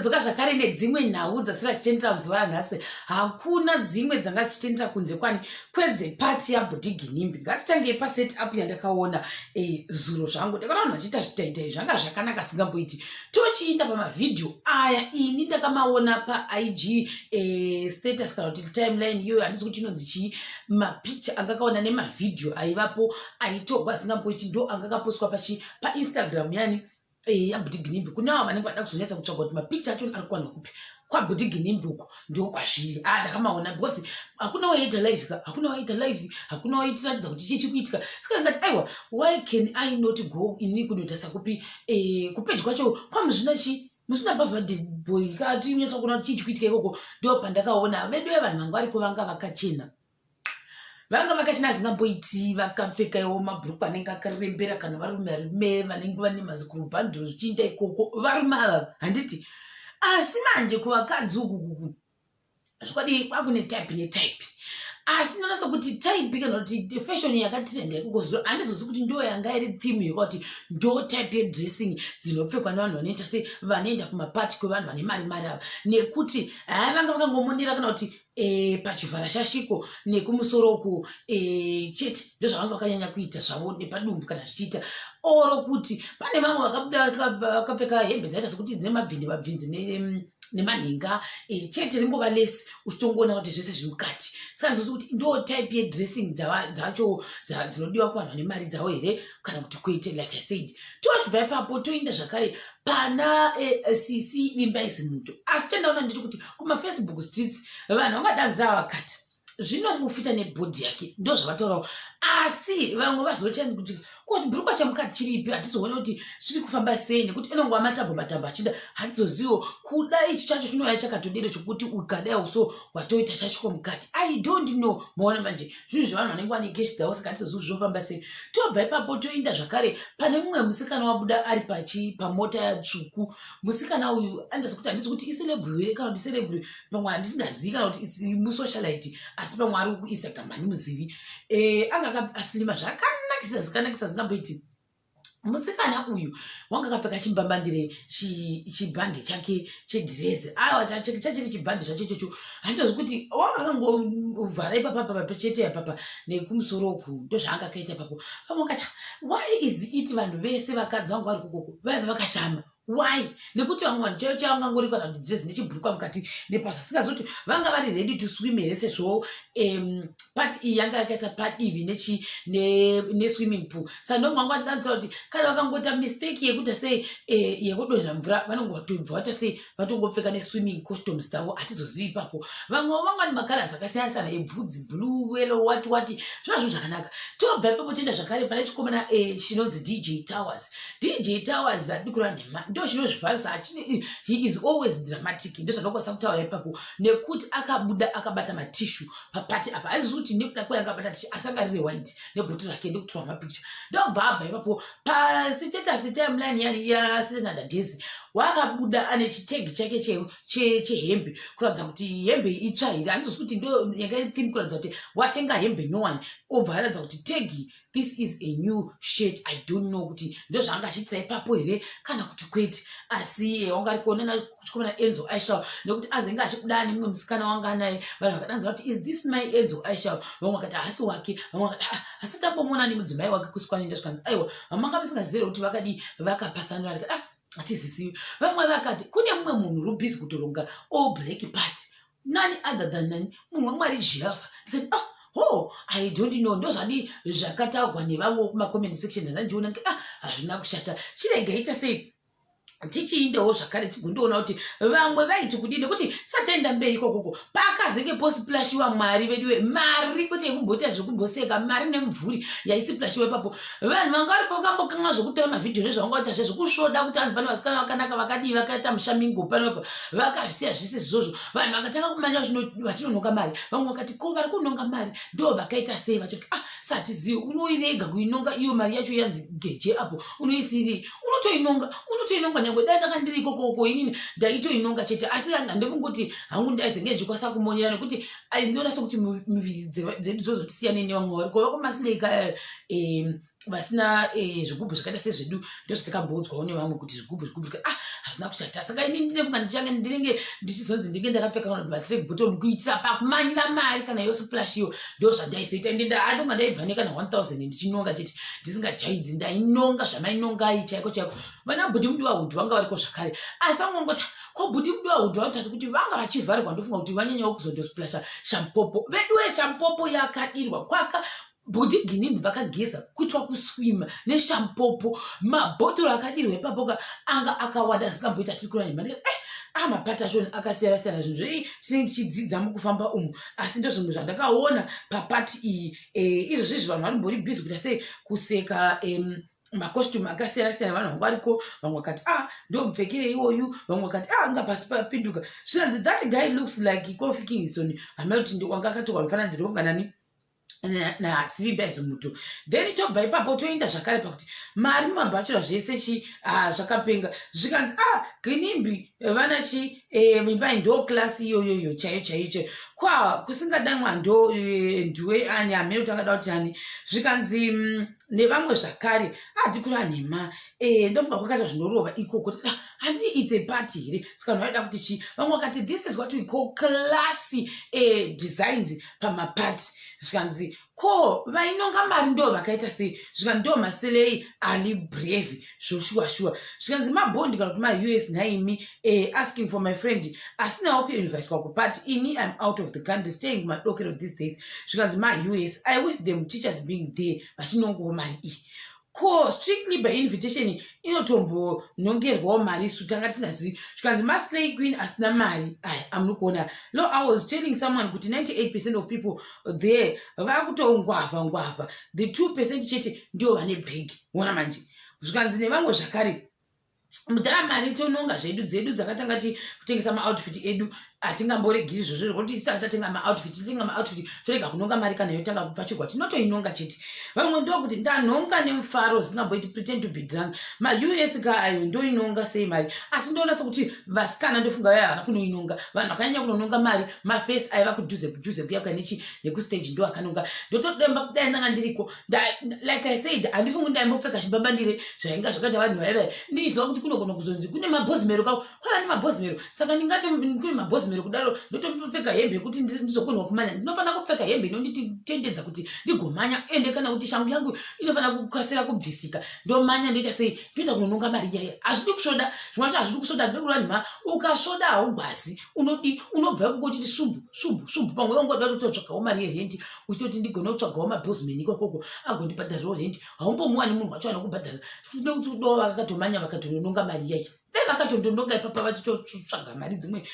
dzoka zvakare nedzimwe nhau dzasira chitendera zuva ranhasi. Hakuna dzimwe dzanga dzichitendera kunze kwedze pati yaBhodhigi Nhimbi. Ngatitange paset up yandakaona zuro zvangu. Ndakaona vanhu vachiita zvitaidai zvanga zvakanaka singamboiti. Tochiinda pamavhidhiyo aya ini ndakamaona paIG status kana kuti timeline iyoyo handisi kuti inonzi chii, mapicha angakaona nemavhidhiyo aivapo aitorwa singamboiti ndo angakapostwa paInstagram yani yaBhodhigi Nhimbi. Kunawo vanenge vada kuzonyatsa kutsvaga kuti mapicha acho ari kuwana kupi kwaBhodhigi Nhimbi uko ndo kwazviri. Ndakamaona because hakuna waita live ka, hakuna waita live, hakuna waitiratidza kuti chii chikuitika. Saka ndikati aiwa, why can I not go ini kunotasa kupi kupage kwacho kwamuzvina chii musina birthday boy kati inyatsa kuona chii chikuitika ikoko. Ndo pandakaona vedu vanhu vangu variko vanga vakachena. Vanga vakachena zingamboiti vakapfeka iwo mabhurukwa anenge akarembera kana varume vanenge vane mazigurubhandiro zvichiinda ikoko varume ava handiti. Asi manje kuvakadzi uku zvikwadi kwakune type netype. Asi ndinonasa kuti type kana kuti fashion yakatrenda ikoko zuro handizozivi kuti ndo yanga iri theme yokuti ndo type yedressing dzinopfekwa nevanhu vanoita se vanoenda kumapati kwevanhu vane mari ava. Nekuti vanga vakangomonera kana kuti pachivhara shashiko nekumusoro uku chete ndozvavanga vakanyanya kuita zvavo nepadumbu kana zvichiita. Oro kuti pane vamwe vakabuda vakapfeka hembe dzaita sekuti dzine mabvinzi nemanhenga chete ringova lesi uchitongoona kuti zvese zviri mukati. Saka ndinoziva kuti ndo type yedressing dzacho dzinodiwa kuvanhu vane mari dzavo here kana kuti kwete. Like I said, tochibva ipapo toenda zvakare pana CC Vimbai Zimuto. Asi chandaona ndicho kuti kumafacebook streets vanhu vangadanzira vakati zvinomufita nebhodhi yake ndo zvavataurawo. Asi vamwe vazochanzi kuti bhurukwa chamukati chiripi hatizoona kuti zviri kufamba sei nekuti inongova matambo achida hatizozivo kuda ichi chacho chinouya chakatodero chokuti ukadai uso watoita chachiko mukati. I don't know. Maona manje zvinhu zvavanhu vanenge vane keshi dzavo saka hatizozivi zvinofamba sei. Tobva ipapo toinda zvakare pane mumwe musikana wabuda ari pamota tsvuku. Musikana uyu andasi kuti handisi kuti iselebhu here kana kuti iselebhu pamwe handisingazivi kana kuti musocialite asi pamwe ari kuInstagram handimuzivi. Anga asilima zvakanakisa zingamboiti. Musikana uyu wanga akapfeka chimbambandire chibhande chake chedrezi. Aiwa chachiri chibhande zvacho ichocho handitozivi kuti wanga akangovhara ipapa pachete apapa nekumusoro uku ndo zvaanga akaita ipapo. Pamwe wakati why is it vanhu vese vakadzi vangu vari kukoko vanhu vakashama. Why? Nekuti vamwe vanhu chaivo chavangangori kana kuti dress nechibhurukwa mukati nepasi. Singazoti vanga vari ready to swim here sezvo part iyi yanga yakaita padivi neswimming pool. Saka ndomanga ndidanzira kuti kana vakangoita mistake yekuita sei yekudonhera mvura vanongobva vaita sei vatongopfeka neswimming costumes dzavo hatizozivi ipapo. Vamwe vanga nemakalazi akasiyana siyana ebvudzi blue yellow wati zvazvo zvakanaka. Tobva ipapo tienda zvakare pane chikomana chinonzi DJ Towers. DJ Towers adikura nhema ndo chinozvivharisa. He is always dramatic. Ndo zvandokwanisa kutaura ipapo nekuti akabuda akabata matishu papati apa. Haizivi kuti nekuda kwayanga akabata tishu asi anga riri white nebhotoro rake ndokutora mapicha. Ndobva abva ipapo pastatus timeline yani yaSenada Daisy wakabuda ane chitegi chake chehembe kuratidza kuti hembe itsva here. Handizozivi kuti ndo yanga iri theme kuratidza kuti watenga hembe nyowani obva aratidza kuti tegi this is a new shirt. I don't know kuti ndo zvaanga achiitira ipapo here kana kuti kwete. Asi wanga ari kuonana kuchikomana Enzo Aisha nekuti azenge achikuda nemumwe musikana wanga naye. Vanhu vakadanzira kuti is this my Enzo Aisha. Vamwe vakati hasi wake. Vamwe vakati asi ndambomona nemudzimai wake kusikwanenda zvikanzi aiwa vamanga vasingazivi kuti vakadi vakapasanura. Ndikati hatizizivi. Vamwe vakati kune mumwe munhu uri busy kutoronga black party nani other than nani munhu waMwari Giraffe. Ndikati I don't know. Ndo zvadi zvakataurwa nevamwe kumacomment section ndandiona ndikati hazvina kushata. Chiregaita sei tichiindawo zvakare tigondoona kuti vamwe vaiti kudii nekuti sataenda mberi ikokoko pakazenge posiplashiwa Mwari vedu mari kuti yekumboita zvekumboseka mari nemvuri yaisiplashiwa ipapo. Vanhu vanga varipo vakambokanganwa zvekutora mavhidhiyo nezvavanga vaita zvekusvoda kuti hanzi pane vasikana vakanaka vakadii vakaita mushamingo panopa vakazvisiya zvese izvozvo. Vanhu vakatanga kumanya vachinononga mari. Vamwe vakati ko vari kunonga mari ndo vakaita sei vachiti satizivi unoirega kuinonga iyo mari yacho yanzi geje apo unoisiri unotoinonga nyange dai ndanga ndiri ikokoko inini ndaitoinonga chete. Asi handifungi kuti hangu ndaizenge ndichikwasa kumonyera nekuti ndinoona sekuti miviri dzedu dzozotisiyane nevamwe vari kova kumasinei vasina zvigubhu zvakaita sezvedu ndozvatakamboudzwawo nevamwe kuti zvigubhu hazvina kushata. Saka ini ndinefunga ndinenge ndichizonzi ndinge ndakapfeka matrek bottom kuitira pakumanyira mari kana yosplash iyo ndozvandaizoita. Ndonga ndaibva nekana 1000 ndichinonga chete ndisingajaidzi, ndainonga zvamainongai chaiko chaiko. Vana bhudi mudi wahudhu vanga variko zvakare, asi vamwe vangoti ko bhudi mudi wahudhu vanotasi kuti vanga vachivharirwa. Ndofunga kuti vanyanyawo kuzondosplash shampopo. Vedu weshampopo yakadirwa kwaka bhudi Ginimbi vakageza kuitwa kuswima neshampopo. Mabhotoro akadirwa ipapo anga akawanda asingamboita tiri kurani mari mapatashoni akasiyana siyana. Zvinhu zvichidzidza mukufamba umu, asi ndozvinhu zvandakaona papati iyi. Izvozvizvi vanhu varimbori bhizi kuita sei kuseka makostume akasiyana siyana. Vanhu vanga variko, vamwe vakati ndo mupfekere iwoyu, vamwe vakati anga pasi papinduka. Zvinanzi that guy looks like Kofi Kingston. Hamilton wanga akatorwa mufananidzo nani naSivimbaya Zumuto. Then tobva ipapo toenda zvakare pakuti mari mumabhachura zvese zvakapenga zvikanzi Ginimbi vana mimbai ndo klasi iyoyoyo chaiyo kusingadamwa ndo ndiwe ani Hamilton akada kuti ani. Zvikanzi nevamwe zvakare tikura nhema ndofunga kwakaita zvinorova ikoko handi it's a party here. Saka vanhu vaida kuti vamwe vakati this is what we call classy designs pamapati. Zvikanzi ko vainonga mari ndo vakaita sei. Zvikanzi ndo maselei ali brave zvoshua. Zvikanzi mabhondi kana kuti maUS naimi asking for my friend asinawo kuuniversity kwakupati ini I'm out of the country staying kumadokero these days. Zvikanzi maUS I wish them teachers being there vachinongowo mari iyi. Ko strictly by invitation inotombonongerwawo mari isu tanga tisingazivi. Zvikanzi maslay queen asina mari amunokuona. Lo I was telling someone kuti 98% of people there vakutongwavha. The 2% chete ndio vane bhegi. Wona manje. Zvikanzi nevamwe zvakare mudhara mari tononga dzedu dzakatanga kutengesa maoutfit edu atingamboregiri izvozvo zvekuti isitanga tatenga maoutfit torega kunonga mari kana yotanga kubva chigwa tinotoinonga chete. Vamwe ndokuti ndanonga nemufaro zisingamboiti pretend to be drunk. maUS ayo ndoinonga sei mari, asi ndoona sokuti vasikana ndofunga vaya havana kunoinonga. Vanhu vakanyanya kunononga mari mafesi aiva kudhuze kuya nekustage ndo akanonga. Ndotodemba kudai ndanga ndiriko like I said handifungi ndaimbopfeka chimbabandire zvainga zvakaita vanhu vaiva ndichiziva kuti kunogona kuzonzi kune mabhozimero kwane mabhozimero. Saka ndingati kune mabhozimero kudaro ndotopfeka hembe yekuti ndizokonwa kumanya. Ndinofanira kupfeka hembe inonditendedza kuti ndigomanya ende kana kuti shangu yangu inofanira kukasira kubvisika ndomanya ndoita sei ndoenda kunononga mari yaya. Hazvidi kusvoda zvimwe zvacho hazvidi kusvoda. ndokuranima ukasvoda haugwazi unobva kukochiti sumbu pamwe ungoda kutotsvagawo mari yerendi uchitoti ndigona kutsvagawo mabhozimeni ikokoko agondibhadharirawo rendi. Haumbomuwani munhu wacho anokubhadhara nekuti udo vakakatomanya vakatononga mari yaya. Dai vakatondononga ipapa vachitotsvaga mari dzimwe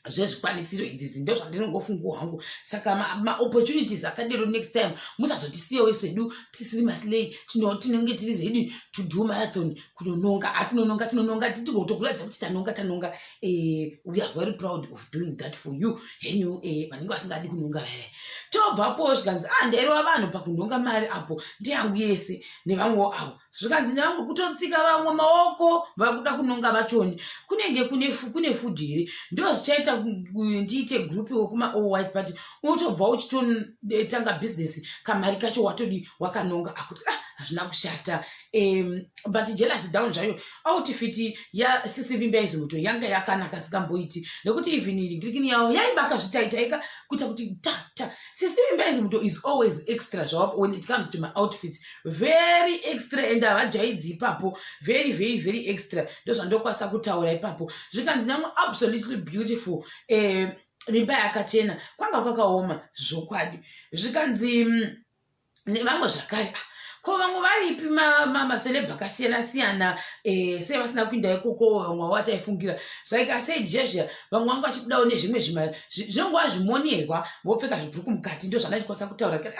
zvezvikwanisiro idzi ndo zvandinongofunga hangu. Saka maopportunities akadero next time musazotisiyewo iswedu tisiri maslay tinenge tiri ready to do marathon kunononga. Tinononga tigotokuratidza kuti tanonga. We are very proud of doing that for you. Henyu vanenge vasingadi kunonga vaya tobvapo zvikanzi ndairova vanhu pakunonga mari apo ndiyangu yese nevamwewo avo. Zvikanzi nevamwe kutotsika vamwe maoko vakuda kunonga vachoni kunenge kune food here. Ndo zvichaita ndiite group wekuma all white party unotobva uchitotanga business kamari kacho watodi wakanonga akuti hazvina kushata. But jealous down zvayo outfit yaSivimbaya Zumuto yanga yakanaka sikamboiti nekuti even ngirikini yawo yaibaka zvitaitaika kuita kuti Sivimbaya Zumuto is always extra when it comes to my outfits, very extra and avajaidzi ipapo very very very extra. Ndozvandokwasa kutaura ipapo. Zvikanzi namwe absolutely beautiful mimba yakachena kwanga kwakaoma zvokwadi. Zvikanzi nevamwe zvakare ko vamwe varipi maselebha akasiyana sei vasina kuinda ikoko vamwe wataifungira zvaika sei jezhia vamwe vanga vachikudawo nezvimwe zvimari zvinongova zvimonerwa vopfeka zvibhuruku mukati. Ndo zvandaikwasa kutaura kare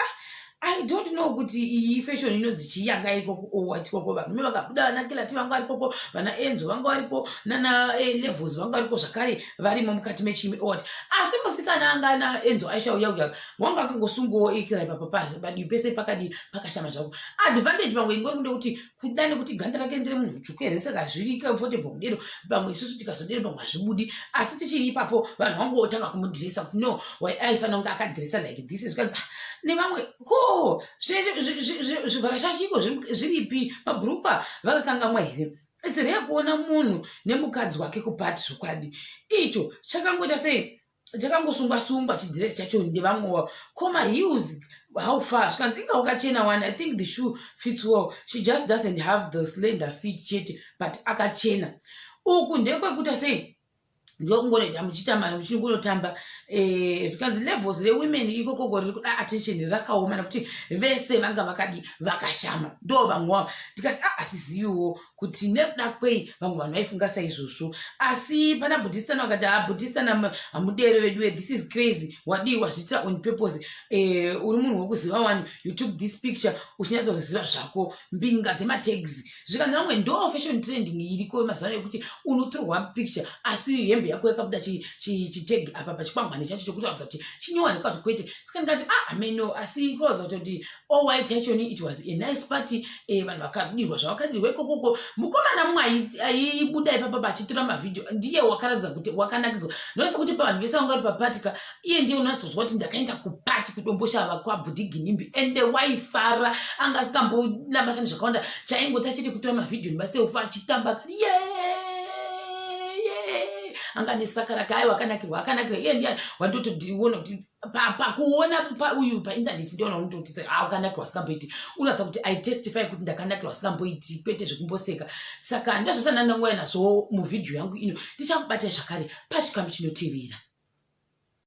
I don't know kuti iyi fashion inodzi chiyanga ikoko owati koko vanhu vakabuda vana Kilati vanga varikoko vana Enzo vanga variko nana Levels vanga variko zvakare varimo mukati mechimwe owati. Asi musikana anga na Enzo Aisha uya wanga akangosungowo ikira papapazi badi pese pakashama zvako. Advantage pamwe ingori kunde kuti kudani kuti ganda rake ndire munhu mutsvuku here saka zviri comfortable kudero pamwe isusu tikazodero pamwe hazvibudi asi tichiri ipapo vanhu vangotanga kumudhiresa kuti no why aifanira kunge akadhiresa like this. Zvikanzi nevamwe ko ko zvivharashashiko zviripi mabhurukwa vakakangamwa here tsiri kuona munhu nemukadzi wake kupati zvokwadi icho chakangoita sei chakangosungwa-sungwa chidhiresi chacho ndevamwewo koma heels how far zvikanzi inga wakachena one. I think the shoe fits well, she just doesn't have the slender feet chete but akachena uku ndekwekuita sei ndokungonoita muchingonotamba zvikanzi levels rewomen ikokoko riri kuda attention rakaoma nekuti vese vanga vakashama ndo vamwe tikati hatiziviwo kuti nekuda kwei vamwe vanhu vaifunga saizvozvo asi pana buddhistan vakati buddhistan hamudere vedu this is crazy wadii wazviitira on purpose uri munhu wokuziva wani you took this picture uchinyatsoziva zvako mbinga dzematags zvikanzi vamwe ndo fashion trending iriko mazuva ekuti unotorwa picture asi hembe yako yakabuda chitag apa pachikwangwani chacho chokuratidza kuti chinyowanika kuti kwete sikandikati ameno asi koza kuti all white yachoni it was a nice party vanhu vakadirwa zvavakadirwa ikokoko mukomana mumwe aibuda ipapa pachitora mavhidhio ndiye wakaratidza kuti wakanakidzwa ndoisa kuti pavanhu vese vanga vari papatika iye ndiye unotsozwa kuti ndakaenda kupati kudomboshava kwaBudiginimbi ende waifara anga asikambolambasani zvakawanda chaingoti chiri kutora mavhidhio nebaseufa achitamba anga nesaka rake ai wakanakirwa iye ndiye wandotoona kuti pakuona uyu paindaneti ndiona unototi wakanakirwa sikamboiti unoratidza kuti I testify kuti ndakanakirwa sikamboiti kwete zvekumboseka saka ndazvasana nanguva nazvo muvhidhio yangu ino ndichakubatira zvakare pachikambi chinotevera.